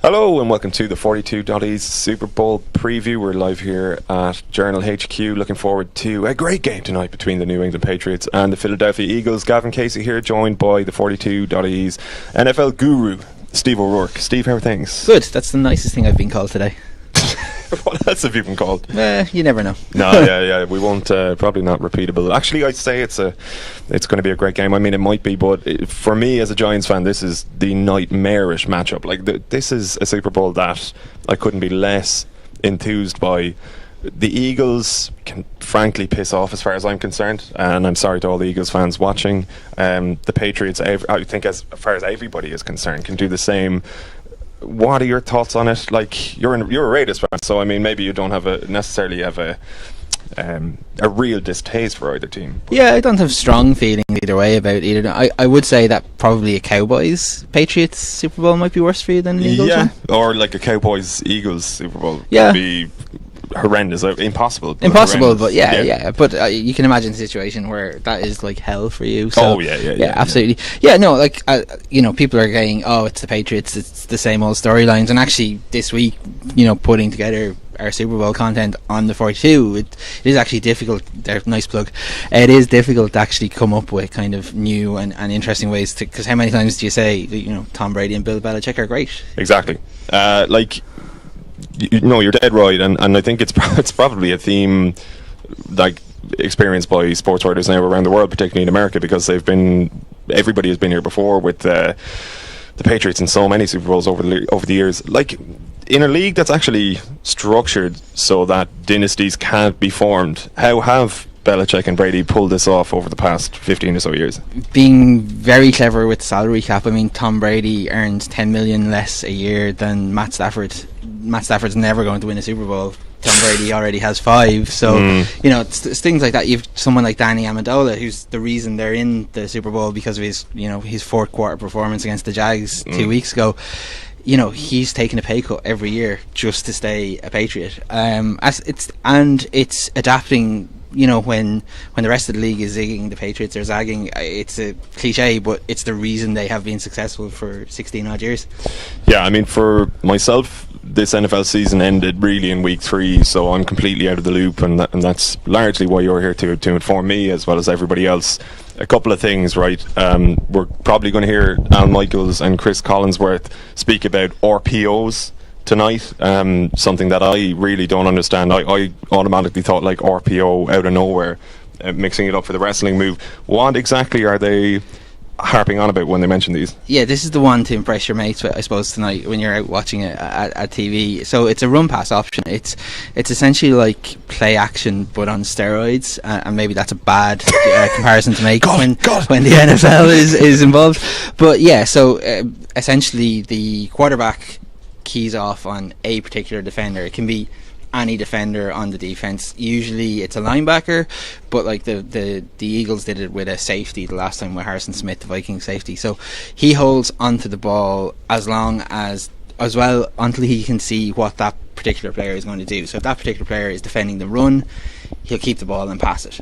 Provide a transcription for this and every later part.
Hello and welcome to the 42.E's Super Bowl preview. We're live here at Journal HQ, looking forward to a great game tonight between the New England Patriots and the Philadelphia Eagles. Gavan Casey here, joined by the 42.E's NFL guru, Steve O'Rourke. Steve, how are things? Good, that's the nicest thing I've been called today. What else have you been called? You never know. No, yeah, we won't. Probably not repeatable. Actually, I'd say it's going to be a great game. I mean, it might be, but for me as a Giants fan, this is the nightmarish matchup. Like this is a Super Bowl that I couldn't be less enthused by. The Eagles can frankly piss off as far as I'm concerned, and I'm sorry to all the Eagles fans watching. The Patriots, I think, as far as everybody is concerned, can do the same. What are your thoughts on it? Like, you're a Raiders fan, so I mean, maybe you don't necessarily have a real distaste for either team. Yeah, I don't have strong feelings either way about either. I would say that probably a Cowboys Patriots Super Bowl might be worse for you than the Eagles one. Or like a Cowboys Eagles Super Bowl. Yeah, would be horrendous, impossible, but yeah. But you can imagine a situation where that is like hell for you. So, yeah, absolutely. Yeah, no, like people are saying, oh, it's the Patriots, it's the same old storylines, and actually this week, putting together our Super Bowl content on the 42, it is actually difficult. Nice plug. It is difficult to actually come up with kind of new and interesting ways to, because how many times do you say Tom Brady and Bill Belichick are great? Exactly. You're dead right, and I think it's probably a theme like experienced by sports writers now around the world, particularly in America, because everybody has been here before with the Patriots in so many Super Bowls over the years. Like, in a league that's actually structured so that dynasties can't be formed, how have Belichick and Brady pulled this off over the past 15 or so years? Being very clever with salary cap. I mean, Tom Brady earns 10 million less a year than Matt Stafford. Matt Stafford's never going to win a Super Bowl. Tom Brady already has 5, so it's things like that. You've someone like Danny Amendola, who's the reason they're in the Super Bowl because of his fourth quarter performance against the Jags 2 weeks ago. He's taken a pay cut every year just to stay a Patriot. It's adapting. When the rest of the league is zigging, the Patriots are zagging. It's a cliche, but it's the reason they have been successful for 16 odd years. Yeah, I mean, for myself, this NFL season ended really in week 3, so I'm completely out of the loop, and that's largely why you're here to inform me as well as everybody else. A couple of things, right? We're probably going to hear Al Michaels and Chris Collinsworth speak about RPOs tonight, something that I really don't understand. I automatically thought like RPO out of nowhere, mixing it up for the wrestling move. What exactly are they harping on about when they mention these? Yeah, this is the one to impress your mates with, I suppose, tonight when you're out watching it at TV. So it's a run pass option. It's essentially like play action but on steroids, and maybe that's a bad comparison to make when the NFL is involved. But yeah, so essentially the quarterback keys off on a particular defender. It can be any defender on the defense. Usually it's a linebacker, but like the Eagles did it with a safety the last time with Harrison Smith, the Vikings safety. So he holds onto the ball as well until he can see what that particular player is going to do. So if that particular player is defending the run, he'll keep the ball and pass it.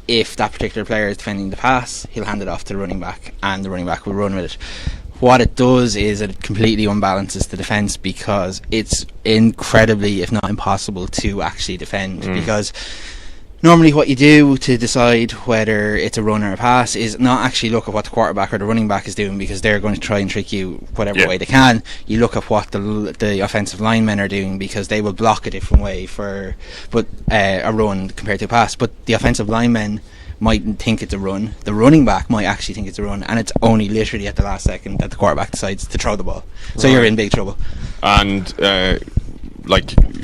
If that particular player is defending the pass, he'll hand it off to the running back, and the running back will run with it. What it does is it completely unbalances the defence, because it's incredibly, if not impossible, to actually defend. Because normally what you do to decide whether it's a run or a pass is not actually look at what the quarterback or the running back is doing, because they're going to try and trick you whatever way they can. You look at what the offensive linemen are doing, because they will block a different way for a run compared to a pass. But the offensive linemen might think it's a run, the running back might actually think it's a run, and it's only literally at the last second that the quarterback decides to throw the ball. So you're in big trouble. And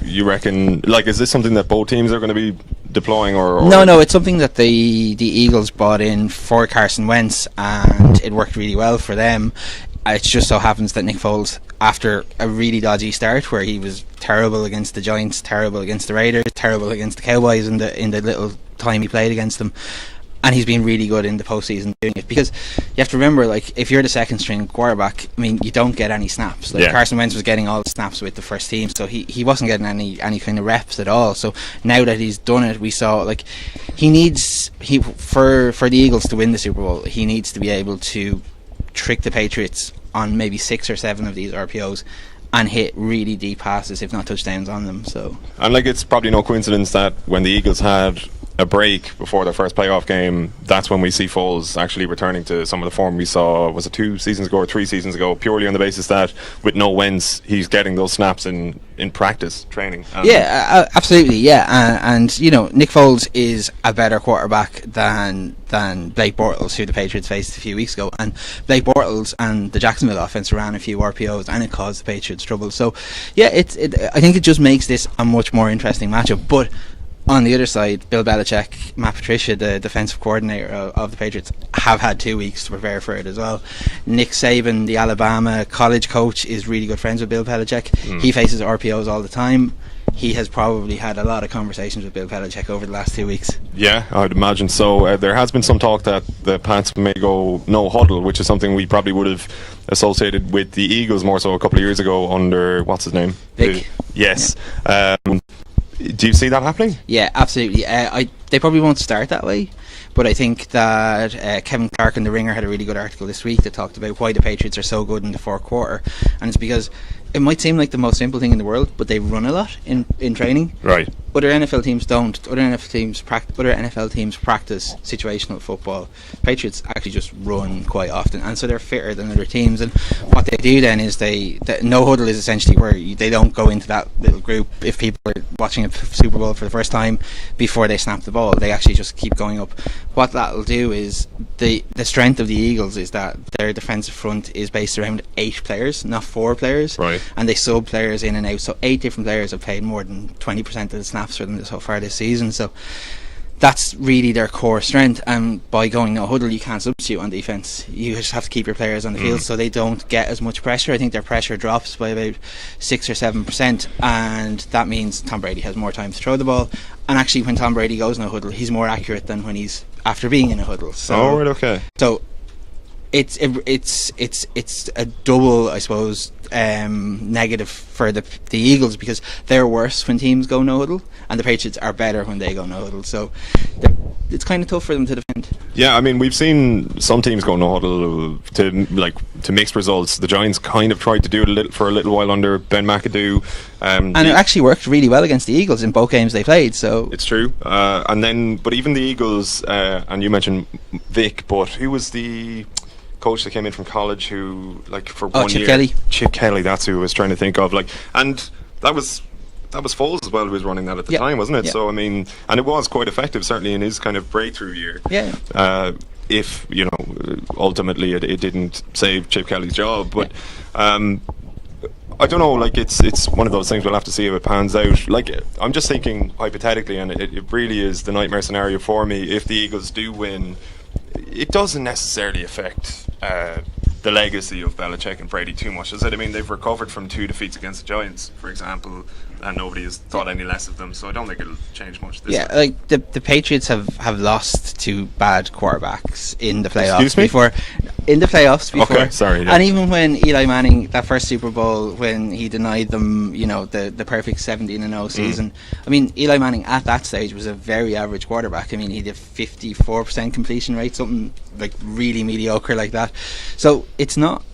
you reckon, is this something that both teams are going to be deploying, or? No, it's something that the Eagles bought in for Carson Wentz, and it worked really well for them. It just so happens that Nick Foles, after a really dodgy start where he was terrible against the Giants, terrible against the Raiders, terrible against the Cowboys in the little time he played against them, and he's been really good in the postseason doing it. Because you have to remember, if you're the second string quarterback, I mean, you don't get any snaps. Carson Wentz was getting all the snaps with the first team, so he wasn't getting any kind of reps at all. So now that he's done it, we saw for the Eagles to win the Super Bowl, he needs to be able to trick the Patriots on maybe 6 or 7 of these RPOs and hit really deep passes, if not touchdowns, on them. So, and like, it's probably no coincidence that when the Eagles had a break before their first playoff game, that's when we see Foles actually returning to some of the form we saw, was it 2 seasons ago or 3 seasons ago, purely on the basis that with no wins he's getting those snaps in practice training. Absolutely, and you know, Nick Foles is a better quarterback than Blake Bortles, who the Patriots faced a few weeks ago, and Blake Bortles and the Jacksonville offense ran a few RPOs and it caused the Patriots trouble. So yeah, I think it just makes this a much more interesting matchup. But on the other side, Bill Belichick, Matt Patricia, the defensive coordinator of the Patriots, have had 2 weeks to prepare for it as well. Nick Saban, the Alabama college coach, is really good friends with Bill Belichick. He faces RPOs all the time. He has probably had a lot of conversations with Bill Belichick over the last 2 weeks. Yeah, I would imagine so. There has been some talk that the Pats may go no huddle, which is something we probably would have associated with the Eagles more so a couple of years ago under, what's his name? Vic. Yes. Yeah. Do you see that happening? Yeah, absolutely. They probably won't start that way, but I think that Kevin Clark in The Ringer had a really good article this week that talked about why the Patriots are so good in the fourth quarter, and it's because it might seem like the most simple thing in the world, but they run a lot in training. Right. Other NFL teams don't. Other NFL teams practice situational football. Patriots actually just run quite often, and so they're fitter than other teams. And what they do then is the no huddle is essentially where they don't go into that little group if people are watching a Super Bowl for the first time before they snap the ball. They actually just keep going up. What that'll do is the strength of the Eagles is that their defensive front is based around 8 players, not 4 players. Right. And they sub players in and out. So 8 different players have played more than 20% of the snaps for them so far this season. So that's really their core strength. And by going no huddle, you can't substitute on defense. You just have to keep your players on the field so they don't get as much pressure. I think their pressure drops by about 6 or 7%, and that means Tom Brady has more time to throw the ball. And actually, when Tom Brady goes no huddle, he's more accurate than when he's after being in a huddle. So, right, okay. So it's a double, I suppose, negative for the Eagles, because they're worse when teams go no huddle, and the Patriots are better when they go no huddle. So it's kind of tough for them to defend. Yeah, I mean, we've seen some teams go no huddle to mixed results. The Giants kind of tried to do it for a little while under Ben McAdoo, and it actually worked really well against the Eagles in both games they played. So it's true. But even the Eagles, and you mentioned Vic, but who was the coach that came in from college who, like, for 1 year? Chip Kelly, that's who I was trying to think of. And that was Foles as well who was running that at the time, wasn't it? Yeah. So I mean, and it was quite effective, certainly in his kind of breakthrough year. Yeah. If you know, ultimately it didn't save Chip Kelly's job, but I don't know. Like, it's one of those things we'll have to see if it pans out. Like, I'm just thinking hypothetically, and it really is the nightmare scenario for me. If the Eagles do win, it doesn't necessarily affect the legacy of Belichick and Brady too much, does it? I mean, they've recovered from 2 defeats against the Giants, for example, and nobody has thought any less of them, so I don't think it'll change much this time. Like the Patriots have lost to bad quarterbacks in the playoffs before. Okay, sorry. Yeah. And even when Eli Manning, that first Super Bowl, when he denied them, you know, the perfect 17-0 season. I mean, Eli Manning at that stage was a very average quarterback. I mean, he did 54% completion rate, something like really mediocre like that. So it's not,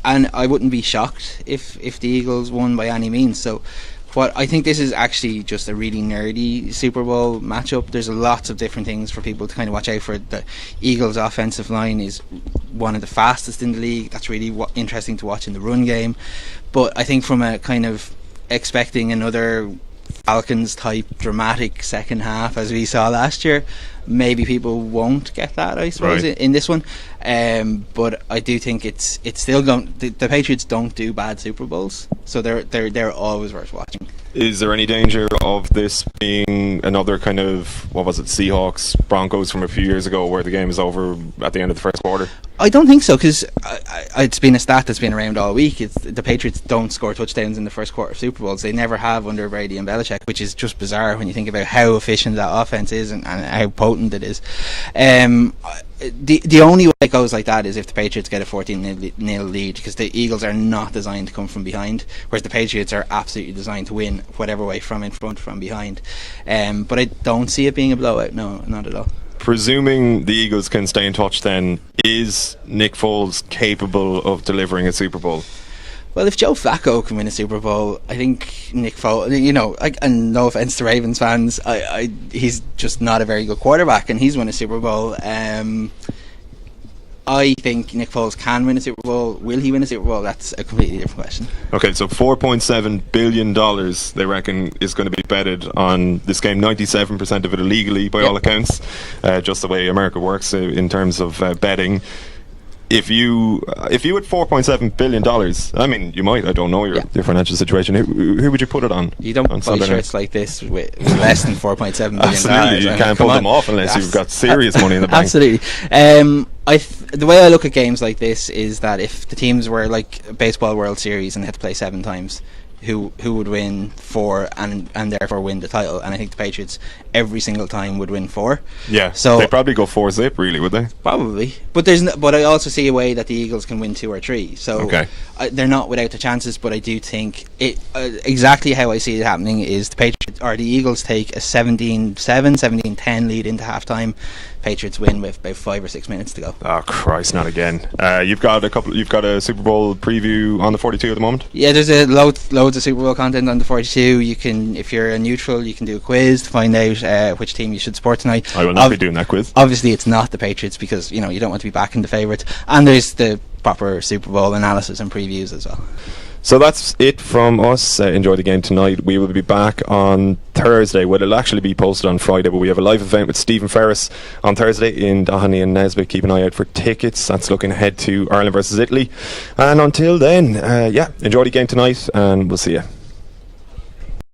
and I wouldn't be shocked if the Eagles won by any means. So what I think, this is actually just a really nerdy Super Bowl matchup. There's lots of different things for people to kind of watch out for. The Eagles' offensive line is one of the fastest in the league. That's really interesting to watch in the run game. But I think from a kind of expecting another Falcons type dramatic second half as we saw last year, maybe people won't get that, I suppose, in this one. But I do think it's still going. The Patriots don't do bad Super Bowls, so they're always worth watching. Is there any danger of this being another kind of, what was it, Seahawks Broncos from a few years ago, where the game is over at the end of the first quarter? I don't think so, because it's been a stat that's been around all week. It's the Patriots don't score touchdowns in the first quarter of Super Bowls. They never have under Brady and Belichick, which is just bizarre when you think about how efficient that offense is and how potent it is. The only way it goes like that is if the Patriots get a 14-0 lead, because the Eagles are not designed to come from behind, whereas the Patriots are absolutely designed to win whatever way, from in front, from behind. But I don't see it being a blowout. No, not at all. presuming the Eagles can stay in touch, then is Nick Foles capable of delivering a Super Bowl? Well, if Joe Flacco can win a Super Bowl, I think Nick Foles, and no offense to Ravens fans, he's just not a very good quarterback, and he's won a Super Bowl. I think Nick Foles can win a Super Bowl. Will he win a Super Bowl? That's a completely different question. Okay, so $4.7 billion they reckon is going to be betted on this game. 97% of it illegally by all accounts, just the way America works in terms of betting. If you had $4.7 billion, I mean, you might, I don't know your financial situation. Who would you put it on? You don't buy shirts like this with less than $4.7 billion. Absolutely, you can't pull them off unless you've got serious money in the bank. Absolutely. The way I look at games like this is that if the teams were like a baseball World Series and they had to play 7 times, who would win 4 and therefore win the title? And I think the Patriots every single time would win 4. Yeah, so they'd probably go 4-zip, really, would they? Probably, but but I also see a way that the Eagles can win 2 or 3. So they're not without the chances. But I do think it exactly how I see it happening is the Patriots or the Eagles take a 17-7, 17-10 lead into halftime. Patriots win with about 5 or 6 minutes to go. Oh Christ, not again! You've got a Super Bowl preview on the 42 at the moment. Yeah, there's loads of Super Bowl content on the 42. You can, if you're a neutral, you can do a quiz to find out which team you should support tonight. I will not be doing that quiz. Obviously, it's not the Patriots because you don't want to be backing the favourites. And there's the proper Super Bowl analysis and previews as well. So that's it from us. Enjoy the game tonight. We will be back on Thursday. Well, it'll actually be posted on Friday, but we have a live event with Stephen Ferris on Thursday in Doheny and Nesbitt. Keep an eye out for tickets. That's looking ahead to Ireland versus Italy. And until then, enjoy the game tonight, and we'll see you.